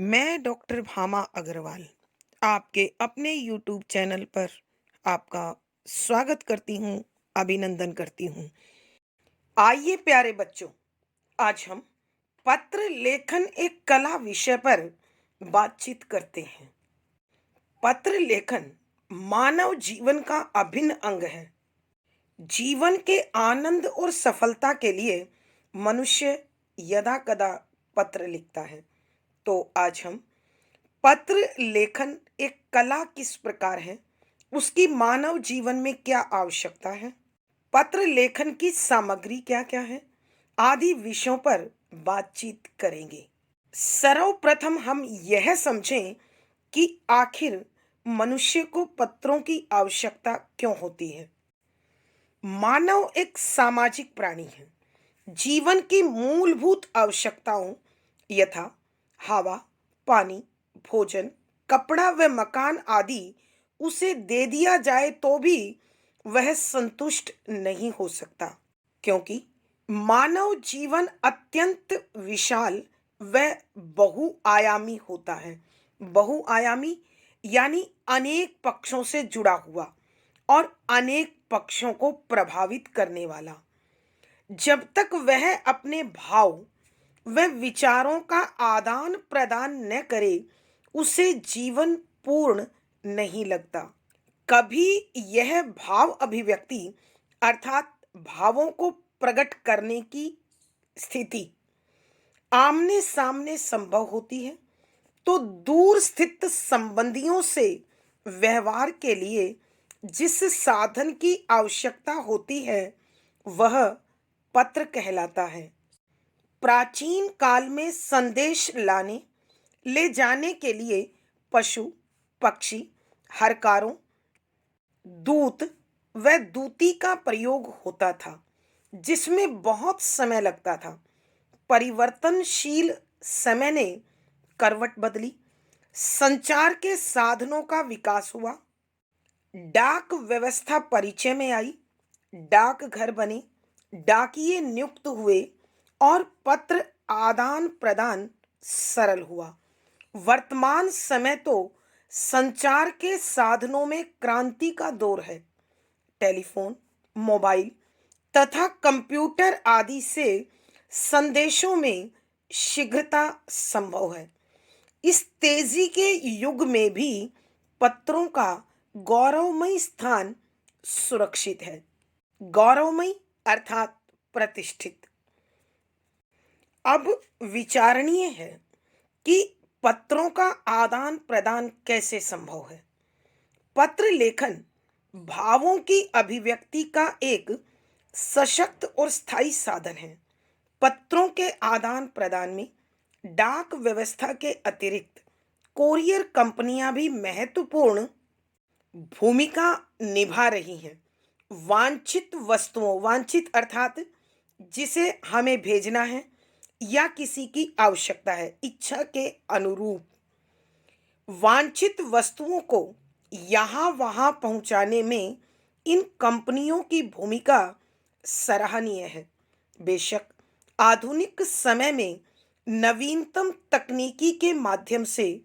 मैं डॉक्टर भामा अग्रवाल आपके अपने यूट्यूब चैनल पर आपका स्वागत करती हूँ, अभिनंदन करती हूँ। आइए प्यारे बच्चों, आज हम पत्र लेखन एक कला विषय पर बातचीत करते हैं। पत्र लेखन मानव जीवन का अभिन्न अंग है। जीवन के आनंद और सफलता के लिए मनुष्य यदा कदा पत्र लिखता है। तो आज हम पत्र लेखन एक कला किस प्रकार है, उसकी मानव जीवन में क्या आवश्यकता है, पत्र लेखन की सामग्री क्या-क्या है, आदि विषयों पर बातचीत करेंगे। सर्वप्रथम हम यह समझें कि आखिर मनुष्य को पत्रों की आवश्यकता क्यों होती है। मानव एक सामाजिक प्राणी है। जीवन की मूलभूत आवश्यकताओं यथा हवा, पानी, भोजन, कपड़ा व मकान आदि उसे दे दिया जाए तो भी वह संतुष्ट नहीं हो सकता, क्योंकि मानव जीवन अत्यंत विशाल व बहुआयामी होता है। बहुआयामी यानी अनेक पक्षों से जुड़ा हुआ और अनेक पक्षों को प्रभावित करने वाला। जब तक वह अपने भाव व विचारों का आदान प्रदान न करे, उसे जीवन पूर्ण नहीं लगता। कभी यह भाव अभिव्यक्ति अर्थात भावों को प्रकट करने की स्थिति आमने सामने संभव होती है, तो दूर स्थित संबंधियों से व्यवहार के लिए जिस साधन की आवश्यकता होती है, वह पत्र कहलाता है। प्राचीन काल में संदेश लाने ले जाने के लिए पशु, पक्षी, हरकारों, दूत व दूती का प्रयोग होता था, जिसमें बहुत समय लगता था। परिवर्तनशील समय ने करवट बदली, संचार के साधनों का विकास हुआ, डाक व्यवस्था परिचय में आई, डाकघर बने, डाकिये नियुक्त हुए और पत्र आदान प्रदान सरल हुआ। वर्तमान समय तो संचार के साधनों में क्रांति का दौर है। टेलीफोन, मोबाइल तथा कंप्यूटर आदि से संदेशों में शीघ्रता संभव है। इस तेजी के युग में भी पत्रों का गौरवमयी स्थान सुरक्षित है। गौरवमयी अर्थात प्रतिष्ठित। अब विचारणीय है कि पत्रों का आदान प्रदान कैसे संभव है। पत्र लेखन भावों की अभिव्यक्ति का एक सशक्त और स्थायी साधन है। पत्रों के आदान प्रदान में डाक व्यवस्था के अतिरिक्त कोरियर कंपनियां भी महत्वपूर्ण भूमिका निभा रही हैं। वांछित वस्तुओं, वांछित अर्थात जिसे हमें भेजना है या किसी की आवश्यकता है, इच्छा के अनुरूप वांछित वस्तुओं को यहाँ वहाँ पहुँचाने में इन कंपनियों की भूमिका सराहनीय है। बेशक आधुनिक समय में नवीनतम तकनीकी के माध्यम से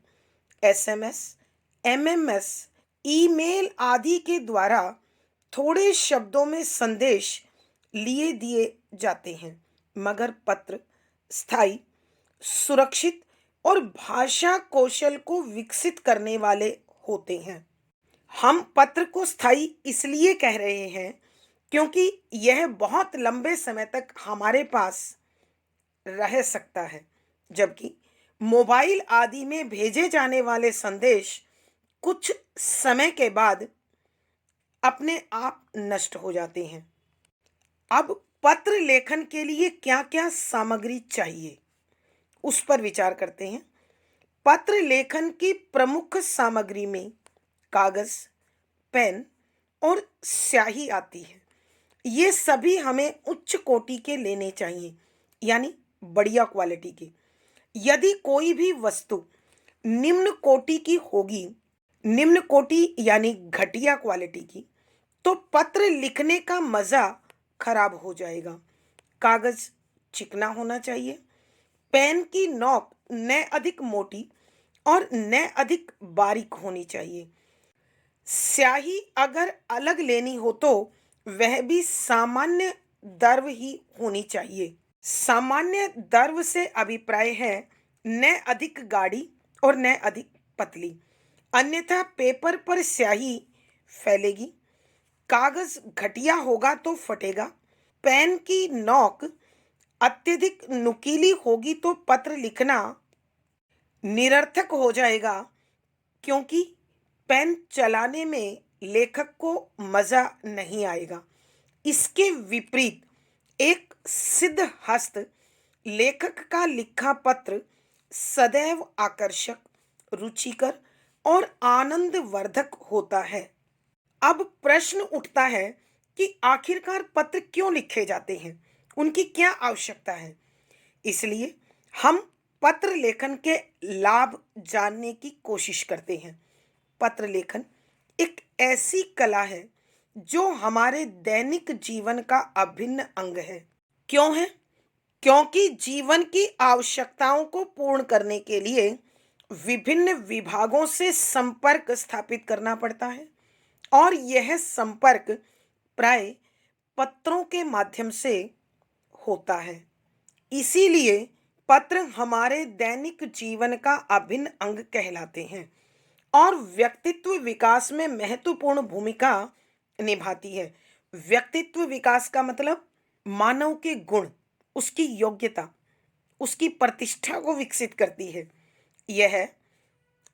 एसएमएस, एमएमएस, ईमेल आदि के द्वारा थोड़े शब्दों में संदेश लिए दिए जाते हैं, मगर पत्र स्थायी, सुरक्षित और भाषा कौशल को विकसित करने वाले होते हैं। हम पत्र को स्थायी इसलिए कह रहे हैं क्योंकि यह बहुत लंबे समय तक हमारे पास रह सकता है, जबकि मोबाइल आदि में भेजे जाने वाले संदेश कुछ समय के बाद अपने आप नष्ट हो जाते हैं। अब पत्र लेखन के लिए क्या-क्या सामग्री चाहिए, उस पर विचार करते हैं। पत्र लेखन की प्रमुख सामग्री में कागज, पेन और स्याही आती है। ये सभी हमें उच्च कोटि के लेने चाहिए, यानी बढ़िया क्वालिटी के। यदि कोई भी वस्तु निम्न कोटि की होगी, निम्न कोटि यानी घटिया क्वालिटी की, तो पत्र लिखने का मज़ा खराब हो जाएगा। कागज चिकना होना चाहिए। पेन की नोक न अधिक मोटी और न अधिक बारीक होनी चाहिए। स्याही अगर अलग लेनी हो तो वह भी सामान्य दर्व ही होनी चाहिए। सामान्य दर्व से अभिप्राय है न अधिक गाढ़ी और न अधिक पतली, अन्यथा पेपर पर स्याही फैलेगी, कागज घटिया होगा तो फटेगा, पेन की नोक अत्यधिक नुकीली होगी तो पत्र लिखना निरर्थक हो जाएगा, क्योंकि पेन चलाने में लेखक को मजा नहीं आएगा। इसके विपरीत एक सिद्ध हस्त लेखक का लिखा पत्र सदैव आकर्षक, रुचिकर और आनंदवर्धक होता है। अब प्रश्न उठता है कि आखिरकार पत्र क्यों लिखे जाते हैं, उनकी क्या आवश्यकता है। इसलिए हम पत्र लेखन के लाभ जानने की कोशिश करते हैं। पत्र लेखन एक ऐसी कला है जो हमारे दैनिक जीवन का अभिन्न अंग है। क्यों है? क्योंकि जीवन की आवश्यकताओं को पूर्ण करने के लिए विभिन्न विभागों से संपर्क स्थापित करना पड़ता है और यह संपर्क प्राय पत्रों के माध्यम से होता है। इसीलिए पत्र हमारे दैनिक जीवन का अभिन्न अंग कहलाते हैं और व्यक्तित्व विकास में महत्वपूर्ण भूमिका निभाती है। व्यक्तित्व विकास का मतलब मानव के गुण, उसकी योग्यता, उसकी प्रतिष्ठा को विकसित करती है। यह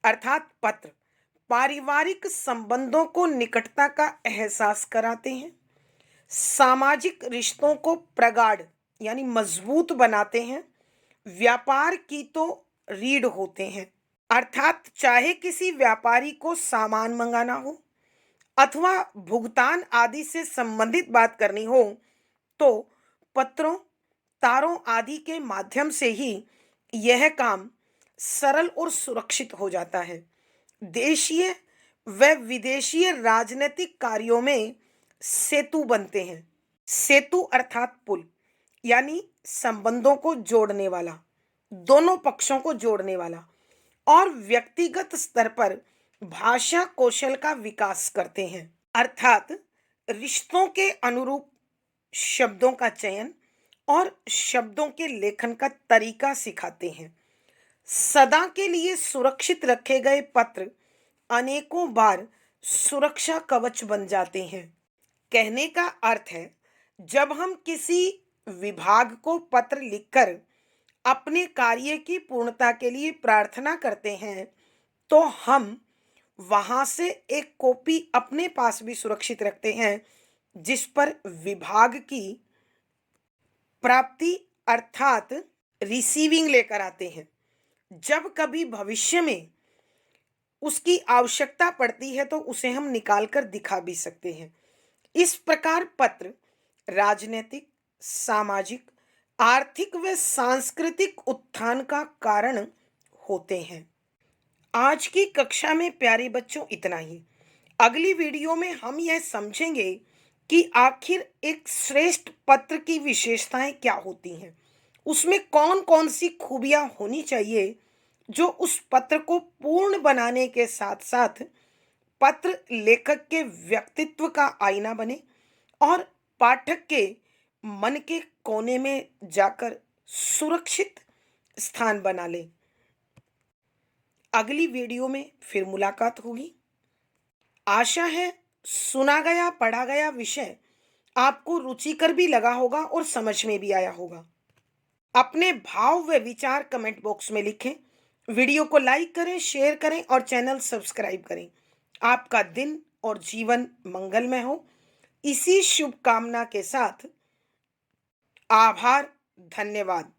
अर्थात पत्र पारिवारिक संबंधों को निकटता का एहसास कराते हैं, सामाजिक रिश्तों को प्रगाढ़ यानी मजबूत बनाते हैं, व्यापार की तो रीढ़ होते हैं। अर्थात चाहे किसी व्यापारी को सामान मंगाना हो अथवा भुगतान आदि से संबंधित बात करनी हो तो पत्रों, तारों आदि के माध्यम से ही यह काम सरल और सुरक्षित हो जाता है। देशीय व विदेशीय राजनीतिक कार्यों में सेतु बनते हैं। सेतु अर्थात पुल, यानी संबंधों को जोड़ने वाला, दोनों पक्षों को जोड़ने वाला, और व्यक्तिगत स्तर पर भाषा कौशल का विकास करते हैं। अर्थात रिश्तों के अनुरूप शब्दों का चयन और शब्दों के लेखन का तरीका सिखाते हैं। सदा के लिए सुरक्षित रखे गए पत्र अनेकों बार सुरक्षा कवच बन जाते हैं। कहने का अर्थ है, जब हम किसी विभाग को पत्र लिखकर अपने कार्य की पूर्णता के लिए प्रार्थना करते हैं तो हम वहां से एक कॉपी अपने पास भी सुरक्षित रखते हैं, जिस पर विभाग की प्राप्ति अर्थात रिसीविंग लेकर आते हैं। जब कभी भविष्य में उसकी आवश्यकता पड़ती है तो उसे हम निकाल कर दिखा भी सकते हैं। इस प्रकार पत्र राजनीतिक, सामाजिक, आर्थिक व सांस्कृतिक उत्थान का कारण होते हैं। आज की कक्षा में प्यारे बच्चों इतना ही। अगली वीडियो में हम यह समझेंगे कि आखिर एक श्रेष्ठ पत्र की विशेषताएं क्या होती हैं, उसमें कौन कौन सी खूबियां होनी चाहिए जो उस पत्र को पूर्ण बनाने के साथ साथ पत्र लेखक के व्यक्तित्व का आईना बने और पाठक के मन के कोने में जाकर सुरक्षित स्थान बना ले। अगली वीडियो में फिर मुलाकात होगी। आशा है सुना गया पढ़ा गया विषय आपको रुचिकर भी लगा होगा और समझ में भी आया होगा। अपने भाव व विचार कमेंट बॉक्स में लिखें। वीडियो को लाइक करें, शेयर करें और चैनल सब्सक्राइब करें। आपका दिन और जीवन मंगलमय हो, इसी शुभकामना के साथ आभार, धन्यवाद।